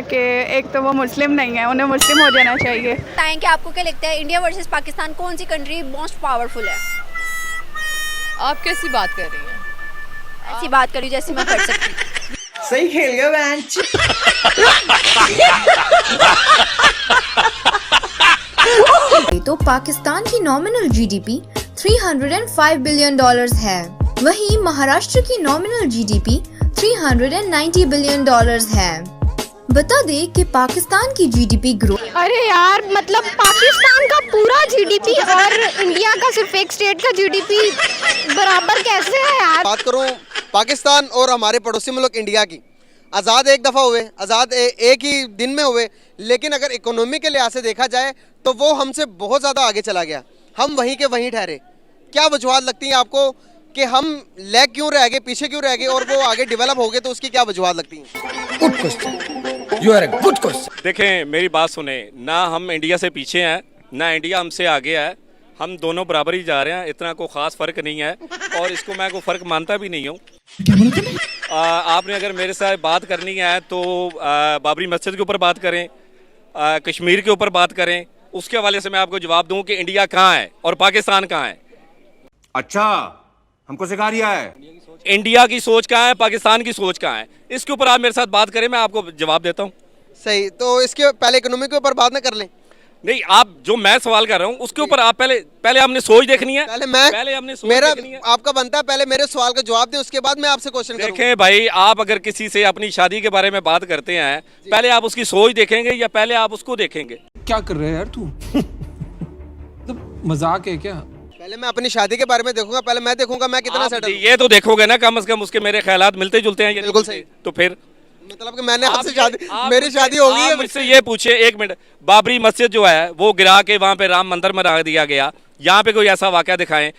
कि एक तो वो मुस्लिम नहीं है, उन्हें मुस्लिम हो जाना चाहिए। बताएं कि आपको क्या लगता है इंडिया वर्सेस पाकिस्तान कौन सी कंट्री मोस्ट पावरफुल है? आप कैसी बात कर रही हैं? ऐसी बात करी जैसी मैं कर सकती हूँ। सही खेल गया बेंच। तो पाकिस्तान की नॉमिनल जीडीपी 305 बिलियन डॉलर्स है, वहीं महाराष्ट्र की नॉमिनल जीडीपी 390 बिलियन डॉलर्स है। बता दे कि पाकिस्तान की जीडीपी ग्रोथ। अरे यार, मतलब पाकिस्तान का पूरा जीडीपी और इंडिया का सिर्फ एक स्टेट का जीडीपी बराबर कैसे है यार? बात करूं पाकिस्तान और हमारे पड़ोसी मुल्क इंडिया की, आज़ाद एक दफ़ा हुए, आज़ाद एक ही दिन में हुए, लेकिन अगर इकोनॉमी के लिहाज से देखा जाए तो वो हमसे बहुत ज़्यादा आगे चला गया, हम वहीं के वहीं ठहरे। क्या वजूहत लगती हैं आपको कि हम लैग क्यों रह गए, पीछे क्यों रह गए और वो आगे डेवलप हो गए, तो उसकी क्या वजूहत लगती हैं? Good question, you are a good question. देखें, मेरी बात सुने, ना हम इंडिया से पीछे हैं ना इंडिया हमसे आगे है, हम दोनों बराबर ही जा रहे हैं, इतना कोई ख़ास फ़र्क नहीं है और इसको मैं कोई फ़र्क मानता भी नहीं हूँ। आपने अगर मेरे साथ बात करनी है तो बाबरी मस्जिद के ऊपर बात करें, कश्मीर के ऊपर बात करें, उसके हवाले से मैं आपको जवाब दूँ कि इंडिया कहाँ है और पाकिस्तान कहाँ है। अच्छा, हमको सिखा रिया है। इंडिया की सोच कहाँ है, पाकिस्तान की सोच कहाँ है, इसके ऊपर आप मेरे साथ बात करें, मैं आपको जवाब देता हूँ। सही, तो इसके पहले इकोनॉमी के ऊपर बात ना कर लें? नहीं, आप जो मैं सवाल कर रहा हूँ उसके ऊपर आप पहले हमने सोच देखनी है। पहले हमने सोच मेरा देखनी है। आपका बनता है पहले मेरे सवाल का जवाब दें, उसके बाद मैं आपसे क्वेश्चन करूंगा। देखें भाई, आप अगर किसी से अपनी शादी के बारे में बात करते हैं, पहले आप उसकी सोच देखेंगे या पहले आप उसको देखेंगे? क्या कर रहे हैं यार तू? तो मजाक है क्या? पहले मैं अपनी शादी के बारे में देखूंगा, पहले मैं देखूंगा मैं कितना सेटल। ये तो देखोगे ना, कम से कम उसके मेरे ख्यालात मिलते जुलते हैं। बिल्कुल सही। तो फिर मतलब कि मैंने आपसे शादी, मेरी शादी होगी है मुझसे ये पूछे, एक मिनट, बाबरी मस्जिद जो है वो गिरा के वहाँ पे राम मंदिर में रख दिया गया, यहाँ पे कोई ऐसा वाकया दिखाएं।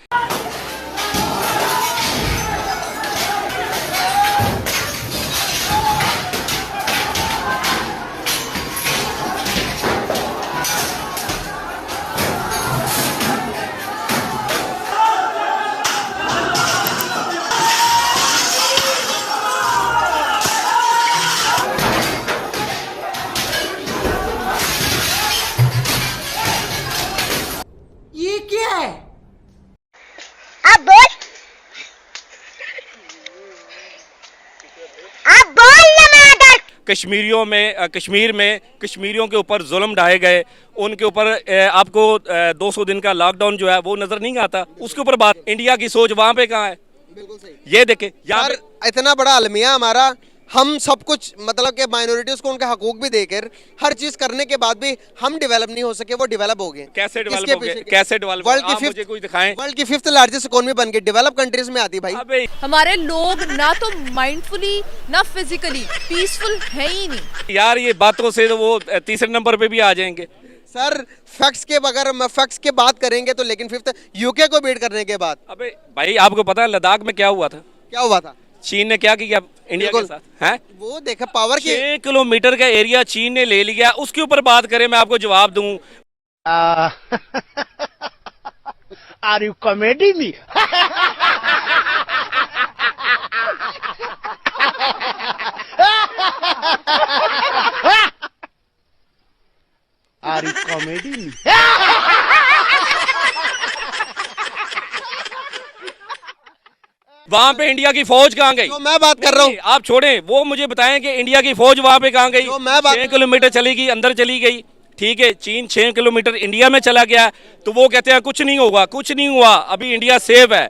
ये क्या है? अब बोल ना मैं कश्मीर में कश्मीरियों के ऊपर जुल्म ढाए गए, उनके ऊपर आपको 200 दिन का लॉकडाउन जो है वो नजर नहीं आता, उसके ऊपर बात। इंडिया की सोच वहाँ पे कहाँ है? बिल्कुल सही। ये देखे यार, इतना बड़ा अलमिया हमारा, हम सब कुछ मतलब कि माइनॉरिटीज को उनके हकूक भी देकर हर चीज करने के बाद भी हम डेवलप नहीं हो सके, वो डेवलप हो गए। कैसे डेवलप हो गए? कैसे डेवलप? मुझे कोई दिखाएं। वर्ल्ड की 5th लार्जेस्ट इकोनॉमी बन गई, डेवलप कंट्रीज में आती भाई। हमारे लोग ना तो माइंडफुली ना फिजिकली पीसफुल है ही नहीं यार, ये बातों से तो वो तीसरे नंबर पे भी आ जाएंगे। सर फैक्ट्स के बगैर फैक्ट्स के बात करेंगे तो, लेकिन 5th यूके को बीट करने के बाद। अबे भाई, आपको पता है लद्दाख में क्या हुआ था? क्या हुआ था? चीन ने क्या किया इंडिया के साथ? हैं? वो देखा पावर की 6 किलोमीटर का एरिया चीन ने ले लिया, उसके ऊपर बात करें, मैं आपको जवाब दूं। Are you comedy me? Are you comedy me? वहाँ पे इंडिया की फौज कहाँ गई? जो मैं बात कर रहा हूँ, आप छोड़ें, वो मुझे बताएं कि इंडिया की फौज वहाँ पे कहाँ गई? 6 किलोमीटर चली गई, अंदर चली गई, ठीक है। चीन 6 किलोमीटर इंडिया में चला गया, तो वो कहते हैं कुछ नहीं होगा, कुछ नहीं हुआ, अभी इंडिया सेफ है।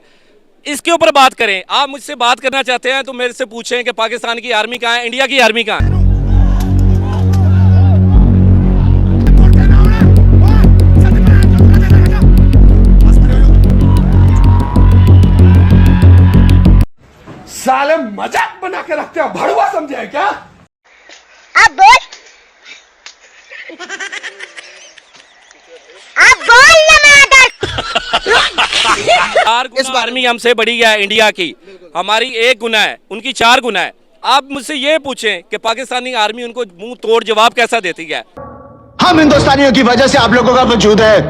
इसके ऊपर बात करें। आप मुझसे बात करना चाहते हैं तो मेरे से पूछें कि पाकिस्तान की आर्मी कहाँ है, इंडिया की आर्मी कहाँ है? साले मजाक बना के रखते हो, भड़वा समझे है क्या? अब बोल ना मैं इस आर्मी हमसे बड़ी है इंडिया की, हमारी 1 गुना है, उनकी 4 गुना है। आप मुझसे ये पूछें कि पाकिस्तानी आर्मी उनको मुंह तोड़ जवाब कैसा देती है? हम हिंदुस्तानियों की वजह से आप लोगों का वजूद है।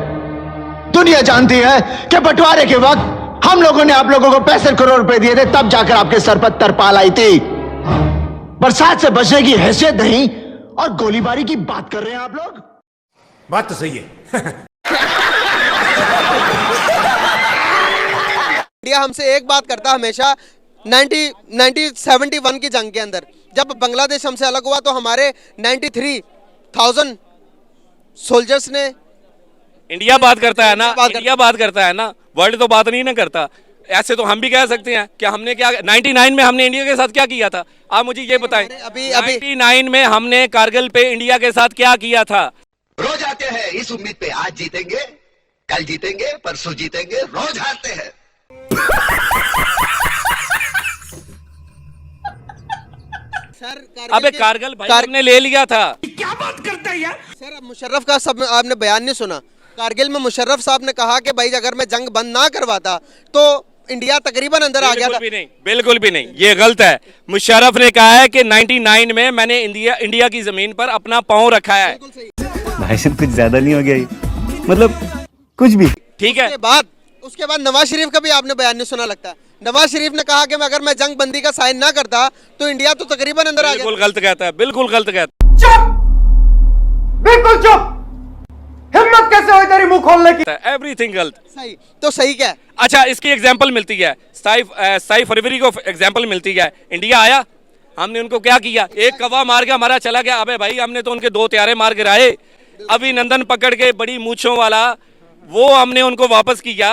दुनिया जानती है कि बंटवारे के वक्त हम लोगों ने आप लोगों को 65 करोड़ रुपए दिए थे, तब जाकर आपके सर पर तरपाल आई थी। बरसात से बचने की हैसियत नहीं और गोलीबारी की बात कर रहे हैं आप लोग? बात तो सही है। इंडिया हमसे एक बात करता हमेशा 1971 की जंग के अंदर, जब बांग्लादेश हमसे अलग हुआ तो हमारे 93,000 सोल्जर्स ने इंडिया बात करता है ना, इंडिया बात करता है ना, वर्ल्ड तो बात नहीं ना करता। ऐसे तो हम भी कह सकते हैं कि हमने क्या 99 में हमने इंडिया के साथ क्या किया था, आप मुझे ये बताएं। अभी 99 में हमने कारगिल पे इंडिया के साथ क्या किया था? रोज आते हैं इस उम्मीद पे आज जीतेंगे, कल जीतेंगे, परसों जीतेंगे, रोज हारते हैं। सर अबे कारगिल भाई हमने ले लिया था। क्या बात करता है यार? सर अब मुशर्रफ का सब आपने बयान नहीं सुना। कारगिल में मुशर्रफ साहब ने कहा कि भाई अगर मैं जंग बंद ना करवाता तो इंडिया तकरीबन अंदर आ गया था। भी नहीं, बिल्कुल भी नहीं, ये गलत है। मुशर्रफ ने कहा है कि 99 में मैंने इंडिया की जमीन पर अपना पांव रखा है। भाई साहब कुछ ज्यादा नहीं हो गया ये? मतलब कुछ भी ठीक है। उसके बाद नवाज शरीफ का भी आपने बयान नहीं सुना लगता। नवाज शरीफ ने कहा कि अगर मैं जंग बंदी का साइन ना करता तो इंडिया तो तकरीबन अंदर आ गया। बिल्कुल गलत कहता है, बिल्कुल गलत कहता है। चुप, बिल्कुल चुप। हिम्मत कैसे हुई तेरी मुंह खोलने की? एवरीथिंग गलत। सही तो सही क्या है? अच्छा इसकी एग्जांपल मिलती है 27 फरवरी को एग्जांपल मिलती है। इंडिया आया, हमने उनको क्या किया? एक कौवा मार के हमारा चला गया। अबे भाई हमने तो उनके 2 त्यारे मार गिराए। अभिनंदन पकड़ के बड़ी मूंछों वाला वो हमने उनको वापस किया।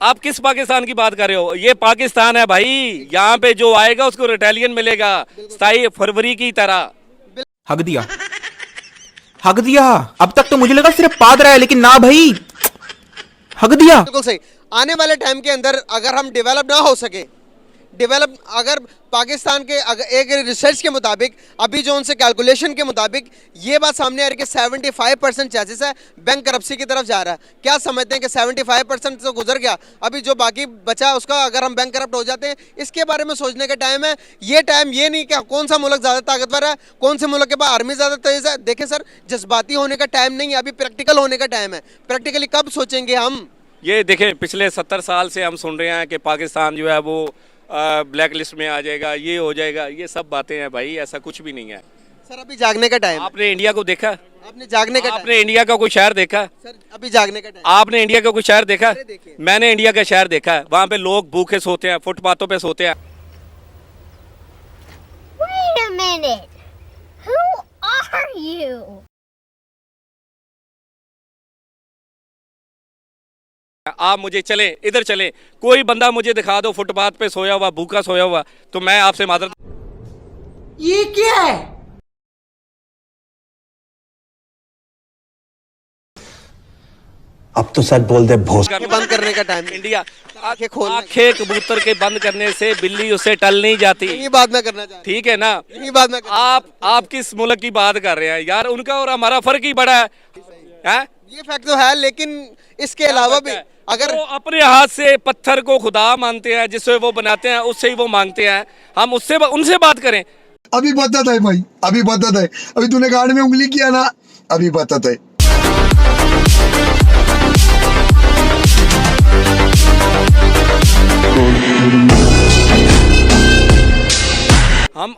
आप किस पाकिस्तान की बात कर रहे हो? ये पाकिस्तान है भाई, यहाँ पे जो आएगा उसको रिटेलियन मिलेगा 27 फरवरी की तरह। हक दिया, हक दिया। अब तक तो मुझे लगा सिर्फ पाद रहा है, लेकिन ना भाई, हक दिया। बिल्कुल सही। आने वाले टाइम के अंदर अगर हम डेवलप ना हो सके, अगर पाकिस्तान के एक रिसर्च के मुताबिक, अभी जो उनसे कैलकुलेशन के मुताबिक ये बात सामने आ रही है कि 75% चांसेस है बैंक करप्सी की तरफ जा रहा है। क्या समझते हैं कि 75% तो गुजर गया, अभी जो बाकी बचा उसका अगर हम बैंक करप्ट हो जाते हैं, इसके बारे में सोचने का टाइम है। ये टाइम ये नहीं कि कौन सा मुल्क ज़्यादा ताकतवर है, कौन से मुल्क के पास आर्मी ज़्यादा तेज है। देखें सर, जज्बाती होने का टाइम नहीं है, अभी प्रैक्टिकल होने का टाइम है। प्रैक्टिकली कब सोचेंगे हम? ये देखें पिछले 70 साल से हम सुन रहे हैं कि पाकिस्तान जो है वो ब्लैक लिस्ट में आ जाएगा, ये हो जाएगा। ये सब बातें हैं भाई, ऐसा कुछ भी नहीं है। सर अभी जागने का टाइम। आपने इंडिया को देखा? आपने जागने का आपने इंडिया का कोई शहर देखा? सर अभी जागने का टाइम। आपने इंडिया का कोई शहर देखा? मैंने इंडिया का शहर देखा है। वहाँ पे लोग भूखे सोते हैं, फुटपाथों पे सोते हैं। Wait a minute. Who are you? आप मुझे चले, इधर चले, कोई बंदा मुझे दिखा दो फुटपाथ पे सोया हुआ, भूखा सोया हुआ, तो मैं आपसे माजरत। ये क्या है? अब तो सच बोल दे भोस। बंद करने का टाइम। इंडिया आंखें खोल, आंखें कबूतर के बंद करने से बिल्ली उससे टल नहीं जाती। यही बात मैं करना चाहता हूं। ठीक है ना? यही बात मैं आप किस मुल्क की बात कर रहे हैं यार? उनका और हमारा फर्क ही बड़ा है। ये फैक्ट तो है, लेकिन इसके अलावा भी अगर वो अपने हाथ से पत्थर को खुदा मानते हैं, जिससे वो बनाते हैं उससे ही वो मांगते हैं, हम उनसे बात करें। अभी बता था भाई, अभी बता था, अभी तूने गाड़ी में उंगली किया ना, अभी बता था। हम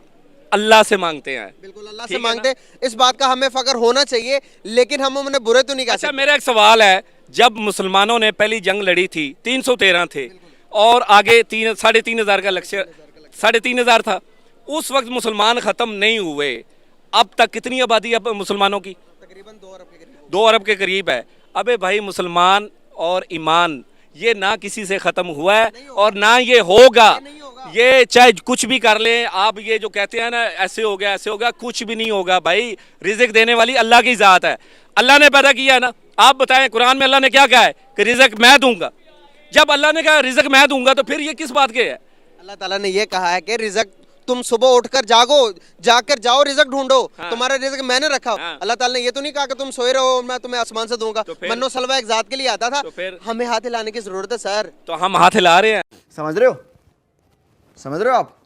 अल्लाह से मांगते हैं। बिल्कुल अल्लाह से मांगते हैं, इस बात का हमें फख्र होना चाहिए, लेकिन हम उन्हें बुरे तो नहीं कह सकते। अच्छा मेरा एक सवाल है, जब मुसलमानों ने पहली जंग लड़ी थी 313 थे और आगे 3,500 का लक्ष्य 3,500 था, उस वक्त मुसलमान खत्म नहीं हुए। अब तक कितनी आबादी है मुसलमानों की? तकरीबन 2 अरब के करीब। 2 अरब के करीब है। अबे भाई मुसलमान और ईमान ये ना किसी से खत्म हुआ है और ना ये होगा। ये चाहे कुछ भी कर लें आप, ये जो कहते हैं ना ऐसे हो गया ऐसे हो गया, कुछ भी नहीं होगा भाई। रिज़्क़ देने वाली अल्लाह की ज़ात है, अल्लाह ने पैदा किया है ना। आप बताएं कुरान में अल्लाह ने क्या कहा है कि रिज़्क़ मैं दूंगा। जब अल्लाह ने कहा रिज़्क़ मैं दूंगा तो फिर ये किस बात के है? अल्लाह ताला ने ये कहा है कि रिज़्क़ तुम सुबह उठकर जाकर जाओ रिज़्क़ ढूंढो। हाँ। तुम्हारा रिज़्क़ मैंने रखा। हाँ। अल्लाह ताला ने ये तो नहीं कहा कि तुम सोए रहो मैं तुम्हें आसमान से दूंगा। तो मन्नो सलवा एक जात के लिए आता था, तो फिर हमें हाथ हिलाने की जरूरत है सर। तो हम हाथ हिला रहे हैं, समझ रहे हो? समझ रहे हो आप?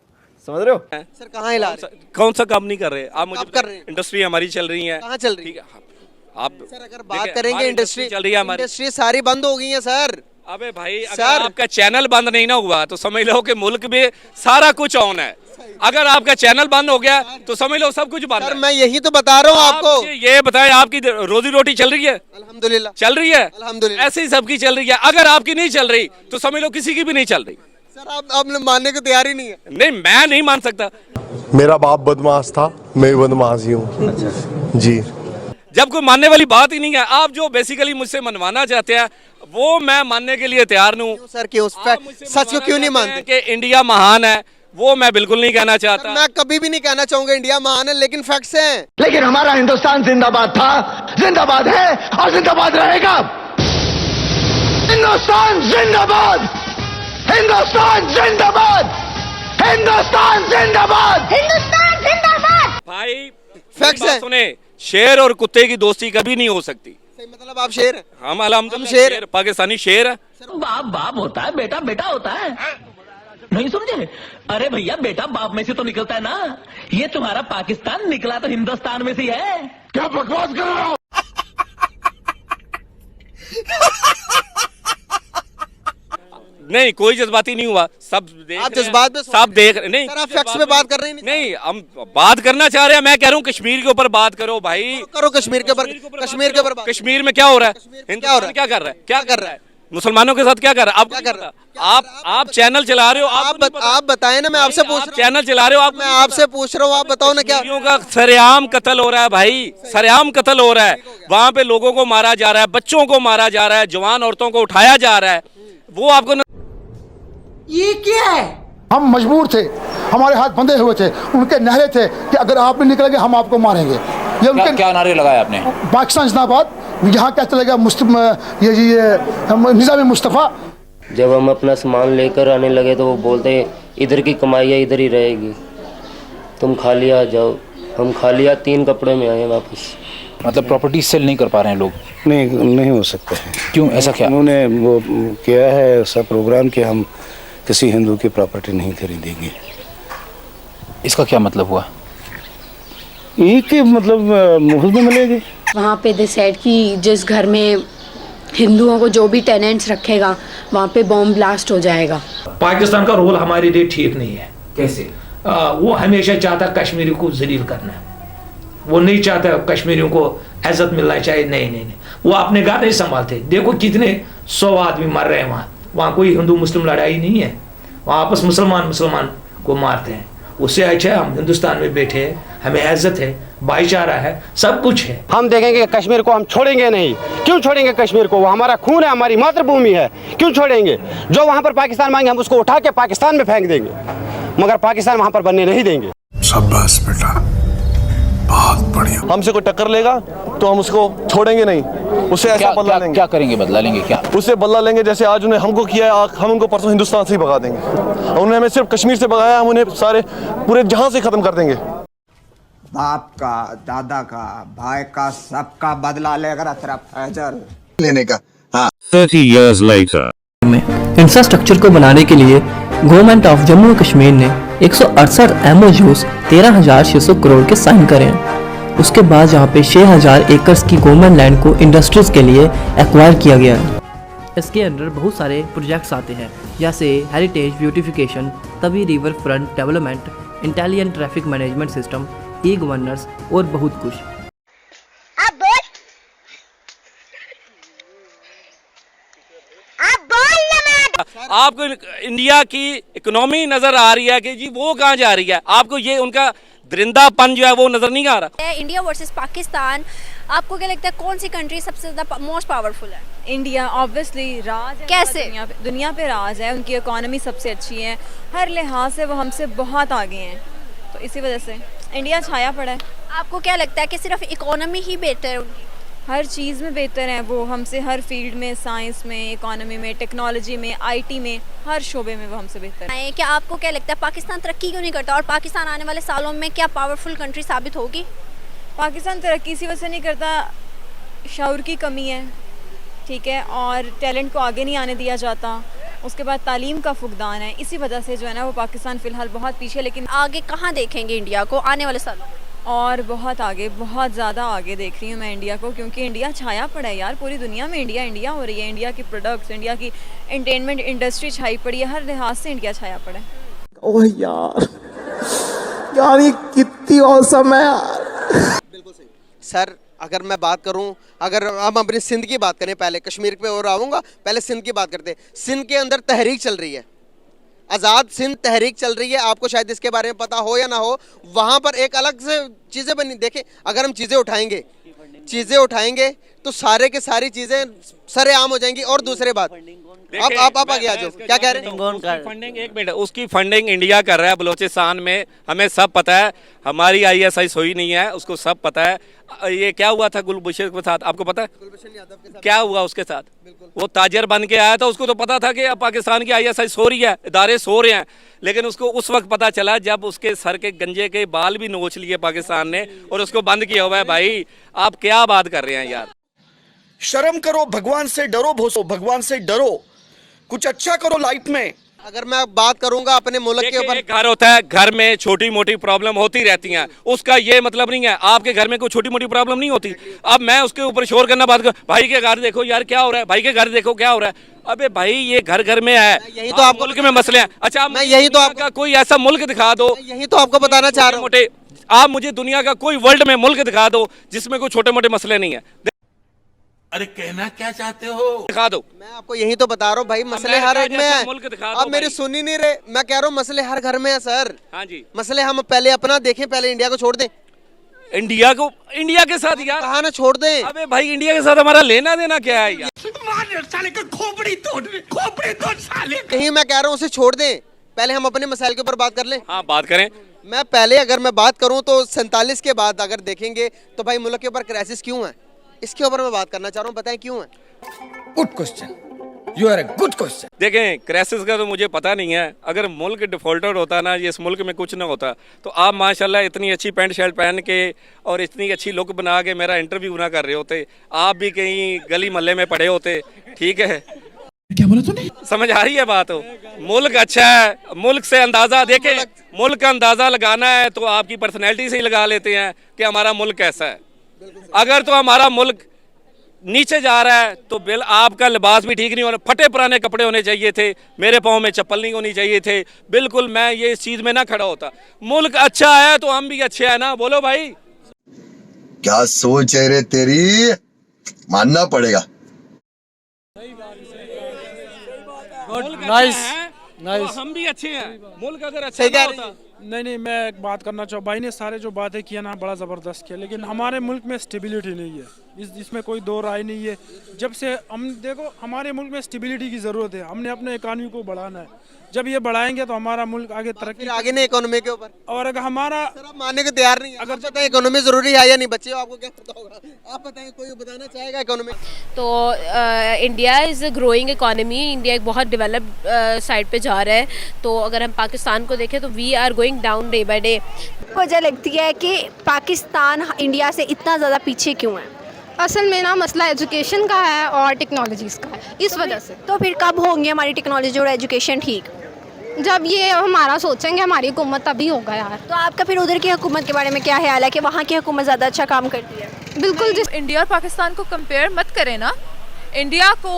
समझ रहे हो सर? कहाँ हिला रहे? कौन सा काम नहीं कर रहे आप? मुझे कर रहे हैं। इंडस्ट्री हमारी चल रही है। कहाँ चल रही है? आप सर अगर बात करेंगे इंडस्ट्री चल रही है हमारी, इंडस्ट्री सारी बंद हो गई है सर। अबे भाई अगर आपका चैनल बंद नहीं ना हुआ तो समझ लो कि मुल्क में सारा कुछ ऑन है। अगर आपका चैनल बंद हो गया तो समझ लो सब कुछ बंद सर है। मैं यही तो बता रहा हूँ आपको। मुझे ये बताएं, आपकी रोजी रोटी चल रही है? अल्हम्दुलिल्लाह चल रही है, अल्हम्दुलिल्लाह। ऐसे ही सबकी चल रही है। अगर आपकी नहीं चल रही तो समझ लो किसी की भी नहीं चल रही। सर आप मानने को तैयार ही नहीं है। नहीं, मैं नहीं मान सकता। मेरा बाप बदमाश था, मैं बदमाश ही हूँ जी। जब कोई मानने वाली बात ही नहीं है, आप जो बेसिकली मुझसे मनवाना चाहते हैं वो मैं मानने के लिए तैयार नहीं हूँ। सर क्यों सच को क्यों नहीं मानते कि इंडिया महान है, वो मैं बिल्कुल नहीं कहना चाहता। मैं कभी भी नहीं कहना चाहूंगा इंडिया महान है, लेकिन फैक्ट्स हैं। लेकिन हमारा हिंदुस्तान जिंदाबाद था, जिंदाबाद है और जिंदाबाद रहेगा। हिंदुस्तान जिंदाबाद, हिंदुस्तान जिंदाबाद, हिंदुस्तान जिंदाबाद, हिंदुस्तान जिंदाबाद। भाई फैक्ट्स है। सुने, शेर और कुत्ते की दोस्ती कभी नहीं हो सकती। सही मतलब आप शेर हैं। हम अल्हम्दुलिल्लाह शेर शेर, पाकिस्तानी शेर है। बाप बाप होता है, बेटा बेटा होता है, नहीं समझे? अरे भैया बेटा बाप में से तो निकलता है ना। ये तुम्हारा पाकिस्तान निकला तो हिंदुस्तान में से ही है। क्या बकवास कर रहे हो? नहीं, कोई जज्बाती नहीं हुआ। सब देख आप रहे हैं, जज्बात पे सब देख रहे नहीं। सर आप फैक्ट्स पे बात कर रहे हैं। नहीं, हम बात करना चाह रहे हैं। मैं कह रहा हूँ कश्मीर के ऊपर बात करो भाई। करो कश्मीर के ऊपर, कश्मीर के ऊपर बात। कश्मीर में क्या हो रहा है? क्या हो रहा हिंदुस्तान है? क्या कर रहा है? क्या कर रहा है? मुसलमानों के साथ क्या कर रहा है? आप क्या कर रहा है? आप चैनल चला रहे हो। आप बताएं ना, मैं आपसे पूछ रहा हूँ। चैनल चला रहे हो, मैं आपसे पूछ रहा हूँ, आप बताओ ना क्या। कश्मीरियों का सरेआम कत्ल हो रहा है भाई, सरेआम कत्ल हो रहा है। वहाँ पे लोगों को मारा जा रहा है, बच्चों को मारा जा रहा है, जवान औरतों को उठाया जा रहा है। वो आपको ये क्या है? हम मजबूर थे, हमारे हाथ बंधे हुए थे, उनके नारे थे कि अगर आप नहीं निकलेंगे हम आपको मारेंगे। ये उनके क्या नारे लगाए आपने? पाकिस्तान जिंदाबाद, यहाँ क्या चलेगा निज़ाम मुस्तफ़ा। जब हम अपना सामान लेकर आने लगे तो वो बोलते इधर की कमाइयाँ इधर ही रहेगी, तुम खाली आ जाओ। हम खाली 3 कपड़े में आए वापस। मतलब प्रॉपर्टी सेल नहीं कर पा रहे हैं लोग? नहीं हो सकता है। क्यों, ऐसा क्या? उन्होंने वो किया है ऐसा प्रोग्राम कि हम किसी हिंदू की प्रॉपर्टी नहीं खरीदेंगे। इसका क्या मतलब हुआ? ये कि मतलब मुफ्त में मिलेगी। वहाँ पे डिसाइड कि जिस घर में हिंदुओं को जो भी टेनेंट्स रखेगा वहाँ पे बॉम्ब ब्लास्ट हो जाएगा। पाकिस्तान का रोल हमारे लिए ठीक नहीं है। कैसे? वो हमेशा चाहता कश्मीरी को जलील करना। वो नहीं चाहता कश्मीरियों को इज्जत मिलना चाहिए। नहीं, वो अपने घर नहीं संभालते। देखो कितने 100 आदमी मर रहे हैं वहाँ कोई हिंदू मुस्लिम लड़ाई नहीं है। वहाँ आपस मुसलमान को मारते हैं। उससे अच्छा हम हिंदुस्तान में बैठे हैं, हमें इज्जत है, भाईचारा है, सब कुछ है। हम देखेंगे कश्मीर को हम छोड़ेंगे नहीं। क्यों छोड़ेंगे कश्मीर को? वो हमारा खून है, हमारी मातृभूमि है। क्यों छोड़ेंगे? जो वहाँ पर पाकिस्तान मांगे हम उसको उठा के पाकिस्तान में फेंक देंगे, मगर पाकिस्तान वहाँ पर बनने नहीं देंगे। शाबाश बेटा, बहुत बढ़िया। हमसे कोई टक्कर लेगा तो हम उसको छोड़ेंगे नहीं, उससे ऐसा बदला लेंगे। क्या करेंगे? बदला लेंगे क्या? उससे बदला लेंगे जैसे आज उन्हें हमको किया है, हम उनको परसों हिंदुस्तान से ही भगा देंगे। उन्होंने हमें सिर्फ कश्मीर से भगाया, हम उन्हें सारे पूरे जहां से खत्म कर देंगे। बाप का, दादा का, भाई का, सबका बदला लेकर फैजल लेने का। 30 years later इंफ्रास्ट्रक्चर को बनाने के लिए गवर्नमेंट ऑफ जम्मू कश्मीर ने 168 MOUs 13,600 करोड़ के साइन करे हैं। उसके बाद यहाँ पे 6,000 एकर्स की गवर्नमेंट लैंड को इंडस्ट्रीज के लिए एक्वायर किया गया है। इसके अंदर बहुत सारे प्रोजेक्ट्स आते हैं, जैसे heritage beautification, Tawi river front development, intelligent traffic management system, e governance और बहुत कुछ। आपको इंडिया की इकोनॉमी नजर आ रही है कि जी वो कहाँ जा रही है? आपको ये उनका दरिंदापन जो है वो नजर नहीं आ रहा। इंडिया वर्सेस पाकिस्तान, आपको क्या लगता है कौन सी कंट्री सबसे ज्यादा मोस्ट पावरफुल है? इंडिया ऑब्वियसली राज है। कैसे? दुनिया पे राज है, उनकी इकोनॉमी सबसे अच्छी है, हर लिहाज से वो हमसे बहुत आगे हैं, तो इसी वजह से इंडिया छाया पड़ा है। आपको क्या लगता है कि सिर्फ इकोनॉमी ही बेहतर है उनकी? हर चीज़ में बेहतर है वो हमसे, हर फील्ड में, साइंस में, इकोनॉमी में, टेक्नोलॉजी में, IT में, हर शोबे में वो हमसे बेहतर है। क्या आपको क्या लगता है पाकिस्तान तरक्की क्यों नहीं करता, और पाकिस्तान आने वाले सालों में क्या पावरफुल कंट्री साबित होगी? पाकिस्तान तरक्की इसी वजह से नहीं करता, शऊर की कमी है, ठीक है, और टैलेंट को आगे नहीं आने दिया जाता। उसके बाद तालीम का फुकदान है, इसी वजह से जो है ना वो पाकिस्तान फ़िलहाल बहुत पीछे। लेकिन आगे कहाँ देखेंगे इंडिया को आने वाले सालों में? और बहुत आगे, बहुत ज़्यादा आगे देख रही हूँ मैं इंडिया को, क्योंकि इंडिया छाया पड़ा है यार पूरी दुनिया में। इंडिया हो रही है, इंडिया की प्रोडक्ट्स, इंडिया की एंटरटेनमेंट इंडस्ट्री छाई पड़ी है, हर लिहाज से इंडिया छाया पड़ा है। ओह यार कहानी कितनी औसम है यार। सर अगर मैं बात करूं, अगर हम अपनी सिंध की बात करें, पहले कश्मीर पे और आऊँगा, पहले सिंध की बात करते हैं। सिंध के अंदर तहरीक चल रही है, आज़ाद सिंध तहरीक चल रही है, आपको शायद इसके बारे में पता हो या ना हो। वहाँ पर एक अलग से चीज़ें बनी, देखें अगर हम चीज़ें उठाएंगे तो सारे के सारी चीज़ें सरेआम हो जाएंगी। और दूसरी बात, आप आगे आ जाओ, क्या कह रहे हैं? फंडिंग, एक मिनट, उसकी फंडिंग इंडिया कर रहा है बलोचिस्तान में, हमें सब पता है। हमारी ISI सोई नहीं है, उसको सब पता है। ये क्या हुआ था गुलबशर के साथ, आपको पता है क्या हुआ उसके साथ? वो ताजर बन के आया था, उसको तो पता था कि अब पाकिस्तान की ISI सो रही है, इदारे सो रहे हैं, लेकिन उसको उस वक्त पता चला जब उसके सर के गंजे के बाल भी नोच लिए पाकिस्तान ने और उसको बंद किया हुआ है। भाई आप क्या बात कर रहे हैं यार? शर्म करो, भगवान से डरो, भोसो भगवान से डरो, कुछ अच्छा करो लाइफ में। अगर मैं बात करूंगा अपने मुल्क के ऊपर, घर होता है, घर में छोटी मोटी प्रॉब्लम होती रहती हैं, उसका ये मतलब नहीं है आपके घर में कोई छोटी मोटी प्रॉब्लम नहीं होती। अब मैं उसके ऊपर शोर करना बात कर, भाई के घर देखो यार क्या हो रहा है, भाई के घर देखो क्या हो रहा है। अबे भाई ये घर घर में है, यही तो आपको मुल्क में मसले हैं। अच्छा मैं यही तो आपका कोई ऐसा मुल्क दिखा दो, यही तो आपको बताना चाह रहा हूँ। आप मुझे दुनिया का कोई वर्ल्ड में मुल्क दिखा दो जिसमें कोई छोटे मोटे मसले नहीं है। अरे कहना क्या चाहते हो? दिखा दो। मैं आपको यही तो बता रहा हूँ भाई, मसले हर एक में है। मुल्क दिखा दो आप मेरी सुन ही नहीं रहे, मैं कह रहा हूँ मसले हर घर में है सर। हाँ जी, मसले हम पहले अपना देखें, पहले इंडिया को छोड़ दें। इंडिया के साथ यार कहा ना छोड़ दें। अबे भाई इंडिया के साथ हमारा लेना देना क्या है यार? साले का खोपड़ी तोड़ साले। यही मैं कह रहा हूँ उसे छोड़ दें, पहले हम अपने मसाइल के ऊपर बात कर लें। हाँ बात करें। मैं पहले अगर मैं बात करूँ तो 47 के बाद अगर देखेंगे तो भाई मुल्क के ऊपर क्राइसिस क्यों है, इसके ऊपर मैं बात करना चाह रहा हूँ, बताएं क्यों है। Good question, you are a good question. देखें क्राइसिस का तो मुझे पता नहीं है, अगर मुल्क डिफॉल्टर होता ना, ये इस मुल्क में कुछ ना होता, तो आप माशाल्लाह इतनी अच्छी पैंट शर्ट पहन के और इतनी अच्छी लुक बना के मेरा इंटरव्यू ना कर रहे होते, आप भी कहीं गली मोहल्ले में पड़े होते। ठीक है, क्या बोला तूने? समझ आ रही है बात हो? मुल्क अच्छा है, मुल्क से अंदाजा देखें, मुल्क का अंदाजा लगाना है तो आपकी पर्सनैलिटी से ही लगा लेते हैं कि हमारा मुल्क कैसा है। अगर तो हमारा मुल्क नीचे जा रहा है तो बिल आपका लिबास भी ठीक नहीं होना, फटे पुराने कपड़े होने चाहिए थे, मेरे पाँव में चप्पल नहीं होनी चाहिए थे। बिल्कुल मैं ये इस चीज में ना खड़ा होता। मुल्क अच्छा है तो हम भी अच्छे हैं ना, बोलो भाई। क्या सोच है रे तेरी, मानना पड़ेगा। नाइस नाइस, हम भी अच्छे हैं। मुल्क अगर अच्छा ना होता। नहीं, मैं एक बात करना चाहूँ, भाई ने सारे जो बातें किया ना बड़ा ज़बरदस्त किया, लेकिन हमारे मुल्क में स्टेबिलिटी नहीं है, इसमें कोई दो राय नहीं है। जब से हम देखो हमारे मुल्क में स्टेबिलिटी की ज़रूरत है, हमने अपने इकानमी को बढ़ाना है, जब ये बढ़ाएंगे तो हमारा मुल्क आगे तरक्की, आगे नहीं इकोनॉमी के ऊपर। और अगर हमारा मानने को तैयार नहीं है, अगर पता है इकोनॉमी जरूरी है या नहीं, बच्चे आपको क्या पता होगा, आप बताएं, कोई बताना चाहेगा इकोनॉमी? तो India is a growing economy, India एक बहुत डेवलप्ड साइड पे जा रहा है। तो अगर हम पाकिस्तान को देखें तो we are going down day by day. वजह लगती है कि पाकिस्तान इंडिया से इतना ज़्यादा पीछे क्यों है? असल में ना मसला एजुकेशन का है और टेक्नोलॉजीज़ का है, इस वजह से। तो फिर कब होंगे हमारी टेक्नोलॉजी और एजुकेशन ठीक? जब ये हमारा सोचेंगे हमारी हुकूमत तभी होगा यार। तो आपका फिर उधर की हुकूमत के बारे में क्या ख्याल है कि वहाँ की हुकूमत ज़्यादा अच्छा काम करती है? बिल्कुल, जिस इंडिया और पाकिस्तान को कंपेयर मत करें ना। इंडिया को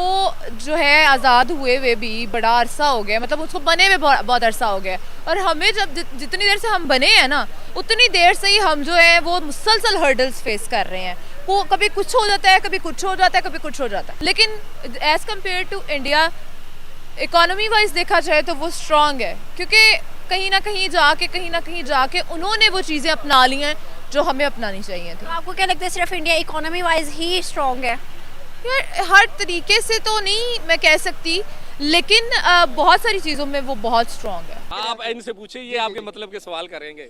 जो है आज़ाद हुए भी बड़ा अरसा हो गया, मतलब उसको बने हुए बहुत अरसा हो गया, और हमें जब जितनी देर से हम बने हैं ना उतनी देर से ही हम जो है वो मुसलसल हर्डल्स फेस कर रहे हैं। वो कभी कुछ हो जाता है, कभी कुछ हो जाता है, कभी कुछ हो जाता है, लेकिन as compare to India economy wise देखा जाए तो वो स्ट्रॉन्ग है, क्योंकि कहीं ना कहीं जाके उन्होंने वो चीज़ें अपना ली हैं जो हमें अपनानी चाहिए थी। आपको क्या लगता है सिर्फ इंडिया इकोनॉमी वाइज ही स्ट्रॉन्ग है? यार हर तरीके से तो नहीं मैं कह सकती, लेकिन बहुत सारी चीज़ों में वो बहुत स्ट्रॉन्ग है। आप इनसे पूछिए, ये आपके मतलब के सवाल करेंगे।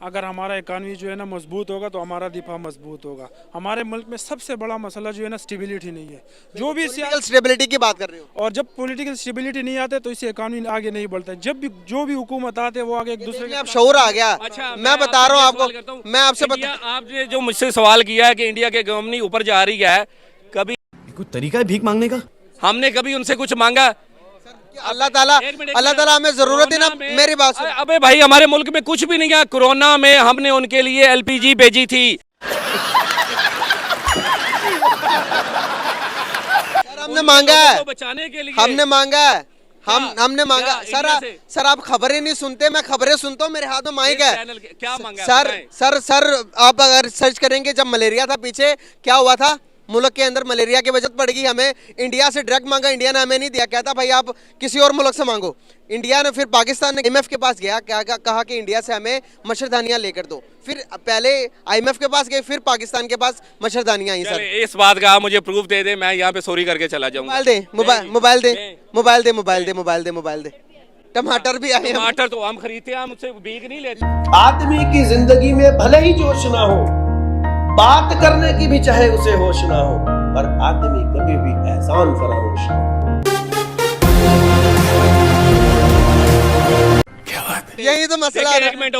अगर हमारा इकानमी जो है ना मजबूत होगा तो हमारा दिफा मजबूत होगा। हमारे मुल्क में सबसे बड़ा मसला जो है ना स्टेबिलिटी नहीं है, जो भी स्टेबिलिटी की बात कर रहे हो, और जब पॉलिटिकल स्टेबिलिटी नहीं आते तो इससे इकानमी आगे नहीं बढ़ता है। जब भी जो भी हुकूमत आते वो आगे एक दूसरे के शौर आ गया। अच्छा, मैं बता रहा हूँ आपको, मैं आपसे आपने जो मुझसे सवाल किया है कि इंडिया की इकोनॉमी ऊपर जा रही है, कभी कोई तरीका है भीख मांगने का? हमने कभी उनसे कुछ मांगा? अल्लाह ताला हमें जरूरत है ना, मेरी बात सुन। अबे भाई हमारे मुल्क में कुछ भी नहीं है। कोरोना में हमने उनके लिए LPG भेजी थी। हमने मांगा है, बचाने के लिए हमने मांगा है, हमने मांगा सर आप खबरें नहीं सुनते, मैं खबरें सुनता हूँ, मेरे हाथ में माइक है। क्या मांगा सर आप अगर सर्च करेंगे जब मलेरिया था पीछे क्या हुआ था, मुल्क के अंदर मलेरिया की वजह पड़ गई, हमें इंडिया से डायरेक्ट मांगा, इंडिया ने हमें नहीं दिया, कहता भाई आप किसी और मुल्क से मांगो। इंडिया ने फिर पाकिस्तान ने IMF के पास गया, क्या कहा कि इंडिया से हमें मच्छरदानियां लेकर दो, फिर पहले IMF के पास गए, फिर पाकिस्तान के पास मच्छरदानियां आई। सर इस बात का आप मुझे प्रूफ दे दे, मैं यहाँ पे सॉरी करके चला जाऊंगा। मोबाइल दे टमाटर भी आए, टमाटर तो हम खरीदते हैं, हम उससे बीक नहीं लेते। आदमी की जिंदगी में भले ही जोश ना हो, बात करने की भी चाहे उसे होश ना हो, पर आदमी कभी भी एहसान फरामोश ना हो। यही तो मसला है। एक मिनट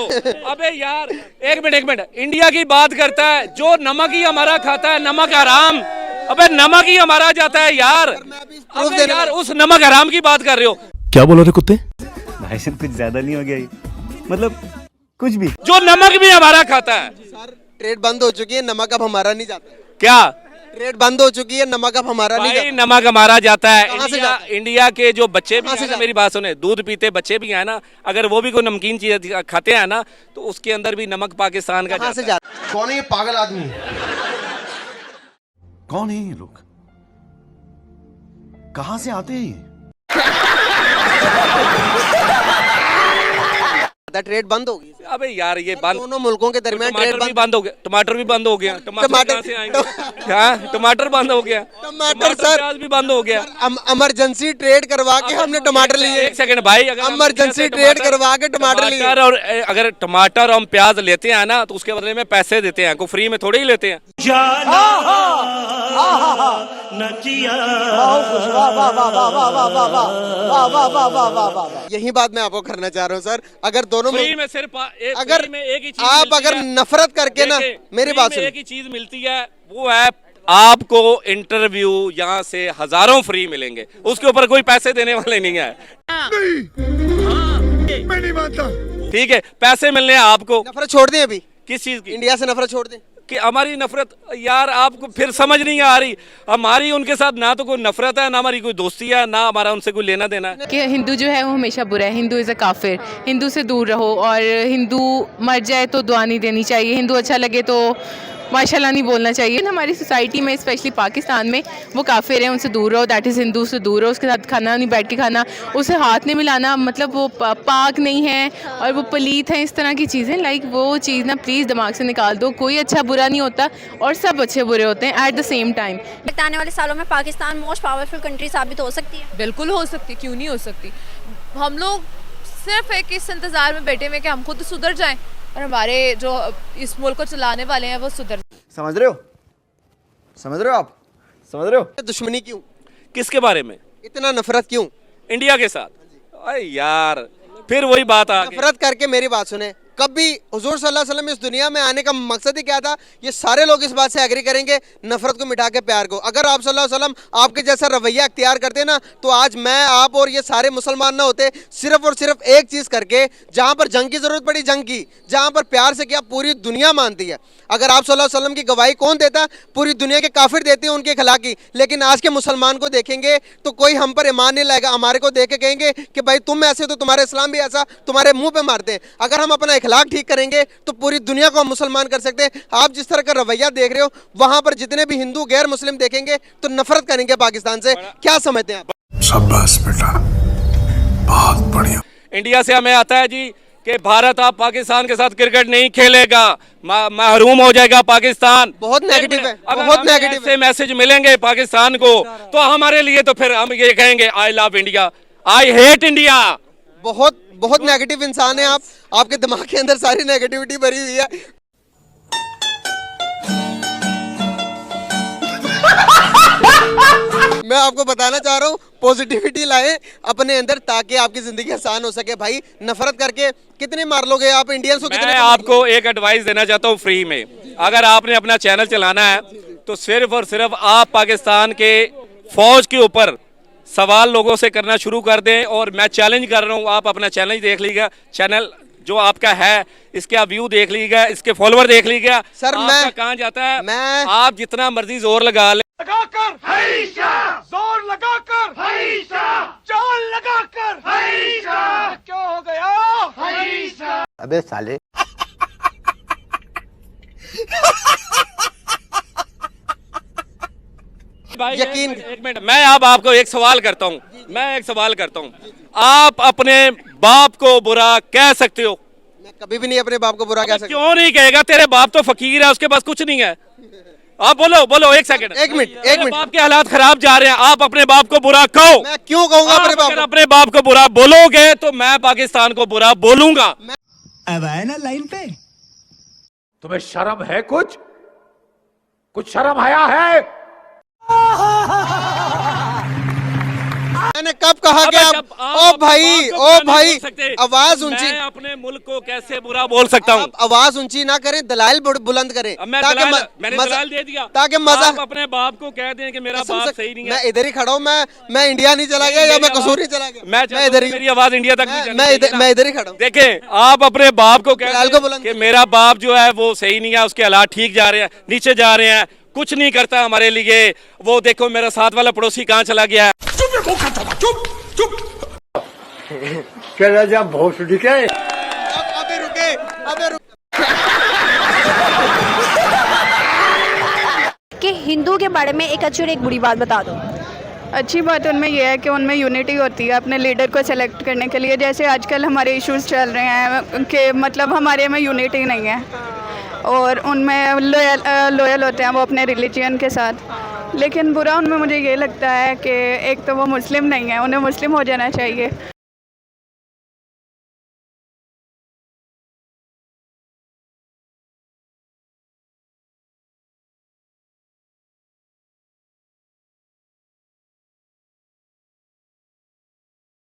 अबे यार एक मिनट इंडिया की बात करता है, जो नमक ही हमारा खाता है, नमक हराम, अबे नमक ही हमारा जाता है यार। अबे यार उस नमक हराम की बात कर रहे हो। क्या बोल रहे कुत्ते? भाई साहब कुछ ज्यादा नहीं हो गया ये? मतलब कुछ भी, जो नमक भी हमारा खाता है। सर ट्रेड बंद हो चुकी है, नमक अब हमारा नहीं जाता। क्या ट्रेड बंद हो चुकी है, नमक अब हमारा नहीं जाता। नमक हमारा जाता है। कहाँ से जाता है? इंडिया के जो बच्चे भी हैं, मेरी बात सुने, दूध पीते बच्चे भी हैं ना, अगर वो भी कोई नमकीन चीज खाते हैं ना, तो उसके अंदर भी नमक पाकिस्तान का जाता है। कौन है ये पागल आदमी? कौन है ये लोग? कहां से आते हैं ये? ट्रेड बंद होगी। अबे यार ये बंद, दोनों मुल्कों के दरमियान ट्रेड भी बंद हो गया, टमाटर भी बंद हो गया, टमाटर से आएंगे, हाँ टमाटर बंद हो गया, टमाटर सर प्याज भी बंद हो गया। इमरजेंसी ट्रेड करवा के हमने टमाटर लिए। एक सेकंड भाई, अगर इमरजेंसी ट्रेड करवा के टमाटर लिए, और अगर टमाटर और प्याज लेते हैं ना, तो उसके बदले में पैसे देते हैं, कोई फ्री में थोड़े ही लेते हैं। यही बात मैं आपको करना चाह रहा हूँ सर, अगर दोनों फ्री में सिर्फ अगर एक ही चीज आप अगर नफरत करके ना, मेरी बात सुनिए, एक ही चीज मिलती है, वो है आपको इंटरव्यू, यहाँ से हजारों फ्री मिलेंगे, उसके ऊपर कोई पैसे देने वाले नहीं है। मैं नहीं मानता। ठीक है, पैसे मिलने हैं आपको। नफरत छोड़ दें अभी, किस चीज की? इंडिया से नफरत छोड़ दें। कि हमारी नफरत यार आपको फिर समझ नहीं आ रही, हमारी उनके साथ ना तो कोई नफरत है, ना हमारी कोई दोस्ती है, ना हमारा उनसे कोई लेना देना है। कि हिंदू जो है वो हमेशा बुरा है, हिंदू इज़ अ काफिर, हिंदू से दूर रहो, और हिंदू मर जाए तो दुआ नहीं देनी चाहिए, हिंदू अच्छा लगे तो माशाल्लाह नहीं बोलना चाहिए। हमारी सोसाइटी में स्पेशली पाकिस्तान में वो काफिर हैं, उनसे दूर रहो, दैट इज़ हिंदू से दूर रहो, उसके साथ खाना नहीं बैठ के खाना, उसे हाथ नहीं मिलाना, मतलब वो पाक नहीं है और वो पलीत है, इस तरह की चीज़ें, लाइक वो चीज़ ना प्लीज़ दिमाग से निकाल दो। कोई अच्छा बुरा नहीं होता और सब अच्छे बुरे होते हैं एट द सेम टाइम। आने वाले सालों में पाकिस्तान मोस्ट पावरफुल कंट्री साबित हो सकती है? बिल्कुल हो सकती, क्यों नहीं हो सकती। हम लोग सिर्फ एक इस इंतज़ार में बैठे हुए कि हम खुद सुधर जाएं और हमारे जो इस मुल्क को चलाने वाले हैं वो सुधर। समझ रहे हो आप? समझ रहे हो? दुश्मनी क्यों? किसके बारे में इतना नफरत क्यों? इंडिया के साथ। अरे यार फिर वही बात आ गई। नफरत करके मेरी बात सुने, कभी हुजूर सल्लल्लाहु अलैहि वसल्लम इस दुनिया में आने का मकसद ही क्या था? ये सारे लोग इस बात से एग्री करेंगे, नफरत को मिटा के प्यार को। अगर आप सल्लल्लाहु अलैहि वसल्लम आपके जैसा रवैया अख्तियार करते ना, तो आज मैं, आप और ये सारे मुसलमान ना होते। सिर्फ और सिर्फ एक चीज़ करके, जहाँ पर जंग की ज़रूरत पड़ी जंग की, जहाँ पर प्यार से किया पूरी दुनिया मानती है। अगर आप सल्लल्लाहु अलैहि वसल्लम की गवाही कौन देता? पूरी दुनिया के काफिर देते हैं उनके खिलाफ की। लेकिन आज के मुसलमान को देखेंगे तो कोई हम पर ईमान नहीं लाएगा, हमारे को देख के कहेंगे कि भाई तुम ऐसे तो तुम्हारे इस्लाम भी ऐसा, तुम्हारे मुंह पे मारते हैं। अगर हम अपना इखलाक ठीक करेंगे तो पूरी दुनिया को हम मुसलमान कर सकते हैं। आप जिस तरह का रवैया देख रहे हो, वहां पर जितने भी हिंदू गैर मुस्लिम देखेंगे तो नफरत करेंगे पाकिस्तान से। क्या समझते हैं आप? शाबाश बेटा, बहुत बढ़िया। इंडिया से हमें आता है जी कि भारत आप पाकिस्तान के साथ क्रिकेट नहीं खेलेगा, महरूम हो जाएगा पाकिस्तान। बहुत नेगेटिव है, बहुत नेगेटिव से मैसेज मिलेंगे पाकिस्तान को, तो हमारे लिए तो फिर हम ये कहेंगे I love India, I hate India. बहुत नेगेटिव इंसान है आप, आपके दिमाग के अंदर सारी नेगेटिविटी भरी हुई है। मैं आपको बताना चाह रहा हूँ, पॉजिटिविटी लाएं अपने अंदर ताकि आपकी जिंदगी आसान हो सके। भाई नफरत करके कितने मार लोगे आप इंडियंस को? मैं आपको एक एडवाइस देना चाहता हूँ फ्री में, अगर आपने अपना चैनल चलाना है तो सिर्फ और सिर्फ आप पाकिस्तान के फौज के ऊपर सवाल लोगों से करना शुरू कर दें। और मैं चैलेंज कर रहा हूँ, आप अपना चैनल देख लीजिएगा, चैनल जो आपका है इसके आप व्यू देख लीजिएगा, इसके फॉलोअर देख लीजिएगा। सर मैं कहाँ जाता है, आप जितना मर्जी जोर लगा ले, लगाकर जोर लगाकर जान लगाकर क्या हो गया अबे साले भाई यकीन एक मिनट, मैं अब आपको एक सवाल करता हूँ, आप अपने बाप को बुरा कह सकते हो? मैं कभी भी नहीं अपने बाप को बुरा कह सकता। क्यों नहीं कहेगा? तेरे बाप तो फकीर है, उसके पास कुछ नहीं है। आप बोलो एक सेकंड, एक मिनट। बाप के हालात खराब जा रहे हैं, आप अपने बाप को बुरा कहो। मैं क्यों कहूंगा अपने बाप को? अपने बाप को बुरा बोलोगे तो मैं पाकिस्तान को बुरा बोलूंगा। अब आए ना लाइन पे। तुम्हें शर्म है? कुछ शर्म आया है? मैंने कब कहा कि ओ भाई आवाज ऊंची। मैं अपने मुल्क को कैसे बुरा बोल सकता हूँ? आवाज ऊंची ना करें, दलाइल बुलंद करें। मैंने दलाइल दे दिया ताकि मजा अपने बाप को कह दें कि मेरा बाप सही नहीं है। मैं इधर ही खड़ा हूँ, मैं इंडिया नहीं चला गया या मैं कसूर नहीं चला गया। मैं इधर ही, मेरी आवाज इंडिया तक मैं इधर ही खड़ा हूँ। देखें, आप अपने बाप को कह दें कि मेरा बाप जो है वो सही नहीं है, उसके हालात ठीक जा रहे हैं, नीचे जा रहे हैं, कुछ नहीं करता हमारे लिए। वो देखो मेरा साथ वाला पड़ोसी कहाँ चला गया है। चला जा बहुत दिखे। अबे रुके। कि हिंदू के बारे में एक अच्छी और एक बुरी बात बता दो। अच्छी बात उनमें यह है कि उनमें यूनिटी होती है अपने लीडर को सेलेक्ट करने के लिए। जैसे आजकल हमारे इश्यूज चल रहे हैं कि मतलब हमारे में यूनिटी नहीं है और उनमें लॉयल होते हैं वो अपने रिलीजन के साथ। लेकिन बुरा उनमें मुझे ये लगता है कि एक तो वो मुस्लिम नहीं है, उन्हें मुस्लिम हो जाना चाहिए।